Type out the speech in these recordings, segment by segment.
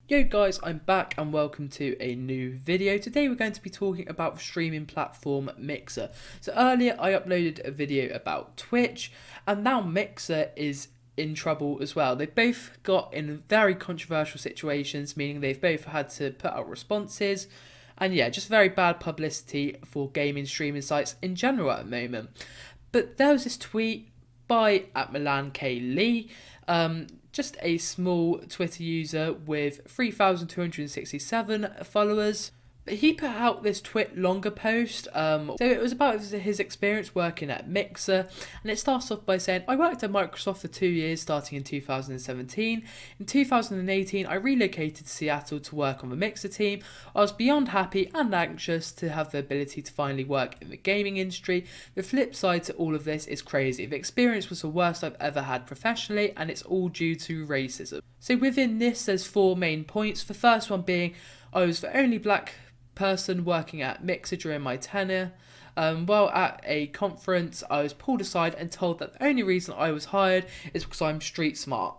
Yo guys, I'm back and welcome to a new video. Today we're going to be talking about the streaming platform Mixer. So earlier I uploaded a video about Twitch and now Mixer is in trouble as well. They've both got in very controversial situations, meaning they've both had to put out responses and yeah, just very bad publicity for gaming streaming sites in general at the moment. But there was this tweet by @MilanKLee, just a small Twitter user with 3,267 followers. He put out this longer post, so it was about his experience working at Mixer, and it starts off by saying, I worked at Microsoft for 2 years starting in 2017. In 2018 I relocated to Seattle to work on the Mixer team. I was beyond happy and anxious to have the ability to finally work in the gaming industry. The flip side to all of this is crazy. The experience was the worst I've ever had professionally, and it's all due to racism. So within this there's 4 main points. The first one being, I was the only black person working at Mixer during my tenure. While at a conference I was pulled aside and told that the only reason I was hired is because I'm street smart.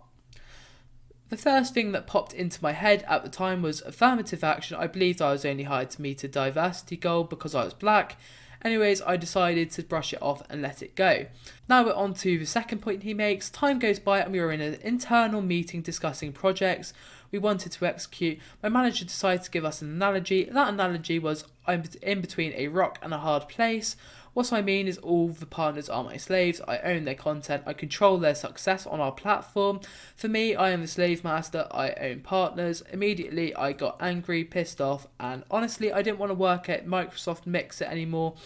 The first thing that popped into my head at the time was affirmative action. I believed I was only hired to meet a diversity goal because I was black. Anyways, I decided to brush it off and let it go. Now we're on to the second point he makes. Time goes by and we were in an internal meeting discussing projects we wanted to execute. My manager decided to give us an analogy. That analogy was, I'm in between a rock and a hard place. What I mean is all the partners are my slaves. I own their content. I control their success on our platform. For me, I am the slave master. I own partners. Immediately, I got angry, pissed off, and honestly, I didn't want to work at Microsoft Mixer anymore.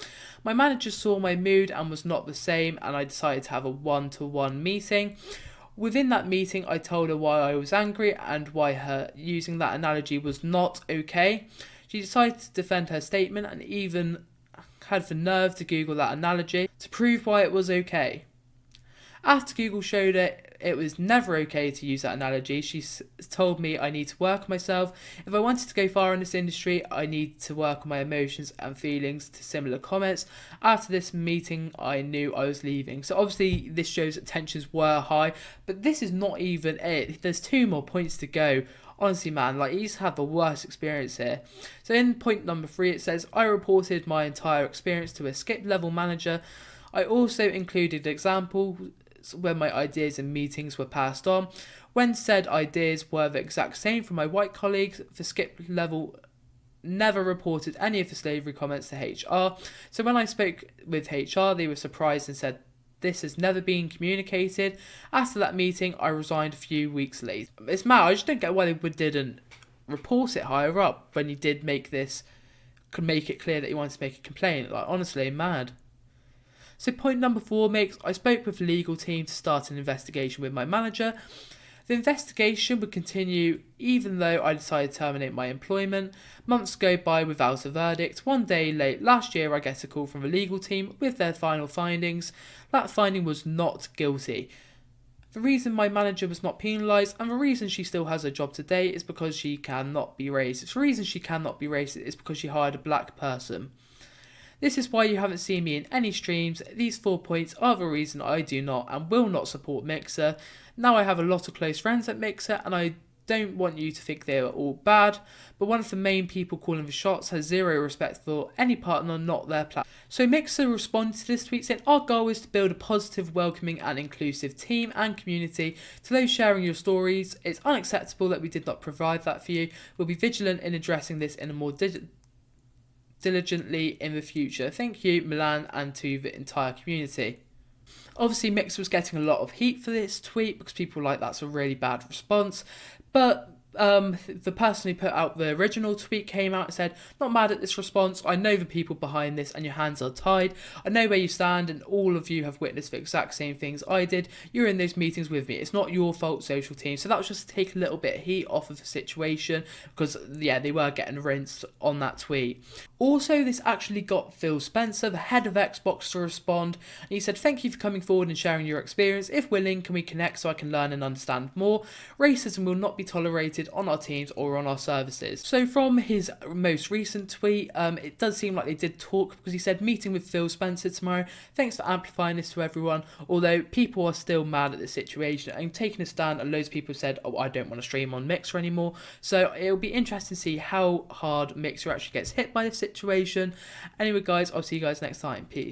My manager saw my mood and was not the same, and I decided to have a one-to-one meeting. Within that meeting, I told her why I was angry and why her using that analogy was not okay. She decided to defend her statement and even had the nerve to Google that analogy to prove why it was okay. After Google showed it was never okay to use that analogy, she told me I need to work on myself. If I wanted to go far in this industry, I need to work on my emotions and feelings to similar comments. After this meeting, I knew I was leaving. So obviously this shows that tensions were high, but this is not even it. There's 2 more points to go. Honestly, man, he's had the worst experience here. So in point number 3, it says, I reported my entire experience to a skip level manager. I also included examples where my ideas in meetings were passed on. When said ideas were the exact same from my white colleagues, the skip level never reported any of the slavery comments to HR. So when I spoke with HR, they were surprised and said, this has never been communicated. After that meeting, I resigned a few weeks later. It's mad. I just don't get why they didn't report it higher up when he did could make it clear that he wanted to make a complaint. Honestly, mad. So point number 4 makes, I spoke with the legal team to start an investigation with my manager. The investigation would continue even though I decided to terminate my employment. Months go by without a verdict. One day late last year I get a call from the legal team with their final findings. That finding was not guilty. The reason my manager was not penalised and the reason she still has a job today is because she cannot be racist. The reason she cannot be racist is because she hired a black person. This is why you haven't seen me in any streams. These 4 points are the reason I do not and will not support Mixer. Now I have a lot of close friends at Mixer and I don't want you to think they are all bad, but one of the main people calling the shots has zero respect for any partner not their platform. So Mixer responded to this tweet saying, our goal is to build a positive, welcoming and inclusive team and community. To those sharing your stories, it's unacceptable that we did not provide that for you. We'll be vigilant in addressing this in a more diligently in the future. Thank you, Milan, and to the entire community. Obviously, Mixer was getting a lot of heat for this tweet because people were like, that's a really bad response. But the person who put out the original tweet came out and said, not mad at this response. I know the people behind this and your hands are tied. I know where you stand and all of you have witnessed the exact same things I did. You're in those meetings with me. It's not your fault, social team. So that was just to take a little bit of heat off of the situation because, yeah, they were getting rinsed on that tweet. Also, this actually got Phil Spencer, the head of Xbox, to respond. And he said, thank you for coming forward and sharing your experience. If willing, can we connect so I can learn and understand more? Racism will not be tolerated updated on our teams or on our services. So from his most recent tweet, it does seem like they did talk, because he said, meeting with Phil Spencer tomorrow. Thanks for amplifying this to everyone. Although people are still mad at the situation and taking a stand, and loads of people said, oh, I don't want to stream on Mixer anymore. So it'll be interesting to see how hard Mixer actually gets hit by this situation. Anyway guys, I'll see you guys next time. Peace.